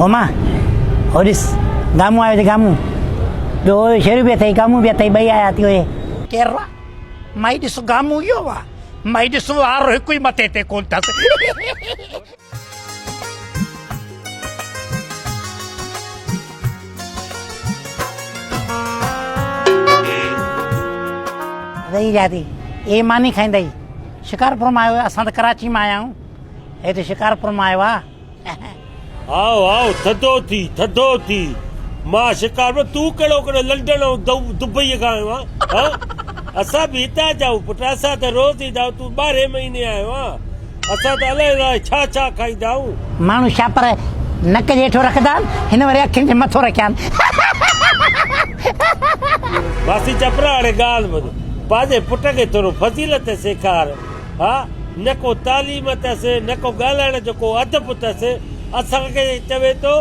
ओमा होॾिस गामू आयो थी गामू ॿियो शेरू बि अथई गामू बि अथई ॿई आया थी उहे केरु आहे माई ॾिसो गामू इहो आहे माई ॾिसो वारो हिकु ई मथे ते कोन अथसि रही जाती ये मानी खाईंदई शिकारपुर में आयो असां त कराची में आया आहियूं हिते शिकारपुर में आयो आहे आओ आओ थधो थी मां शिकारपुर तूं कहिड़ो कहिड़ो लंडन ऐं दुबई खां आयो आहे असां बि हितां जाऊं पुटु असां त रोज़ ईंदा आहियूं तूं 12 महीने आयो आहे असां त अलाए छा छा खाईंदा आहियूं माण्हू छा पर नक जे हेठो रखंदा आहिनि हिन वरी अखियुनि जे मथो रखिया आहिनि बासी चपरा हाणे ॻाल्हि ॿुध पंहिंजे पुट खे थोरो फज़ीलत सेखार हा न को तालीम अथसि न को ॻाल्हाइण जो को अदब अथसि असांखे चवे थो